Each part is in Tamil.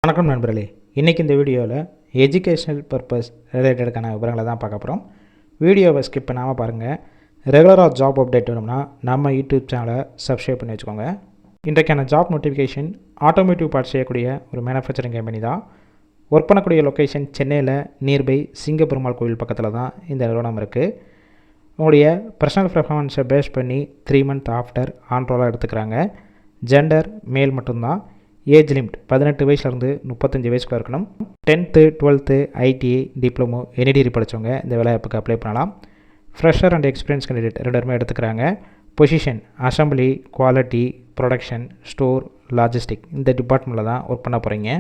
வணக்கம் நண்பர்களே, இன்றைக்கி இந்த வீடியோவில் எஜுகேஷ்னல் பர்பஸ் ரிலேட்டடுக்கான விவரங்களை தான் பார்க்க போகிறோம். வீடியோவை ஸ்கிப் பண்ணாமல் பாருங்கள். ரெகுலராக ஜாப் அப்டேட் வேணும்னா நம்ம யூடியூப் சேனலை சப்ஸ்கிரைப் பண்ணி வச்சுக்கோங்க. இன்றைக்கான ஜாப் நோட்டிஃபிகேஷன் ஆட்டோமேட்டிவ் பார்ட்ஸ் செய்யக்கூடிய ஒரு மேனுஃபேக்சரிங் கம்பெனி தான். ஒர்க் பண்ணக்கூடிய லொக்கேஷன் சென்னையில் நியர்பை சிங்கப்பெருமாள் கோவில் பக்கத்தில் தான் இந்த நிறுவனம் இருக்குது. உங்களுடைய பர்சனல் பெர்ஃபார்மன்ஸை பேஸ் பண்ணி 3 month ஆஃப்டர் ஆன்ரோலாக எடுத்துக்கிறாங்க. ஜெண்டர் மேல் மட்டும்தான். ஏஜ் லிமிட் 18 வயசுலேருந்து 35 வயசுக்குள்ள இருக்கணும். 10th 12th ITI diploma any degree படித்தவங்க இந்த வேலைவாய்ப்புக்கு அப்ளை பண்ணலாம். ஃப்ரெஷர் அண்ட் எக்ஸ்பீரியன்ஸ் கேண்டிடேட் 2 பேருமே எடுத்துக்கிறாங்க. Position assembly, quality, production, store, logistic இந்த டிபார்ட்மெண்ட்டில் தான் ஒர்க் பண்ண போகிறீங்க.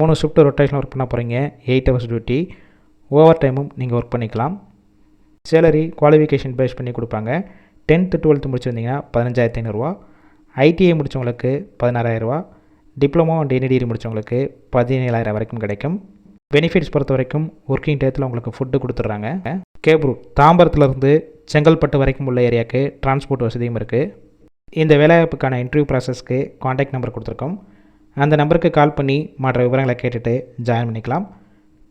3 ஷிஃப்ட் ரொட்டேஷன் ஒர்க் பண்ண போகிறீங்க. 8 hours டியூட்டி. ஓவர் டைமும் நீங்கள் ஒர்க் பண்ணிக்கலாம். சேலரி குவாலிஃபிகேஷன் பேஸ் பண்ணி கொடுப்பாங்க. 10th 12th முடிச்சிருந்தீங்கன்னா 15,500 ரூபா. ஐடிஐ முடித்தவங்களுக்கு 16,000 ரூபா. டிப்ளமோ அண்ட் எனி டிகிரி முடித்தவங்களுக்கு 17,000 வரைக்கும் கிடைக்கும். பெனிஃபிட்ஸ் பொறுத்த வரைக்கும் ஒர்க்கிங் டேத்தில் உங்களுக்கு ஃபுட்டு கொடுத்துட்றாங்க. கேப்ரூட் தாம்பரத்துலேருந்து செங்கல்பட்டு வரைக்கும் உள்ள ஏரியாவுக்கு டிரான்ஸ்போர்ட் வசதியும் இருக்குது. இந்த வேலைவாய்ப்புக்கான இன்டர்வியூ ப்ராசஸ்க்கு காண்டாக்ட் நம்பர் கொடுத்துருக்கோம். அந்த நம்பருக்கு கால் பண்ணி மற்ற விவரங்களை கேட்டுட்டு ஜாயின் பண்ணிக்கலாம்.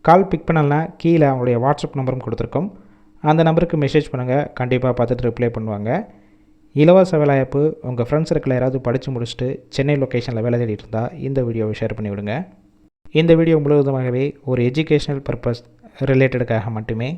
கால் பிக் பண்ணலன்னா கீழே அவங்களுடைய வாட்ஸ்அப் நம்பரும் கொடுத்துருக்கோம். அந்த நம்பருக்கு மெசேஜ் பண்ணுங்கள். கண்டிப்பாக பார்த்துட்டு ரிப்ளை பண்ணுவாங்க. இலவச வேலைவாய்ப்பு உங்கள் ஃப்ரெண்ட்ஸ் சர்க்கிள் யாராவது படித்து முடிச்சுட்டு சென்னை லொக்கேஷனில் வேலை தேடிட்டு இருந்தால் இந்த வீடியோவை ஷேர் பண்ணிவிடுங்க. இந்த வீடியோ முழுவதுமாகவே ஒரு எஜுகேஷ்னல் பர்பஸ் ரிலேட்டடுக்காக மட்டுமே.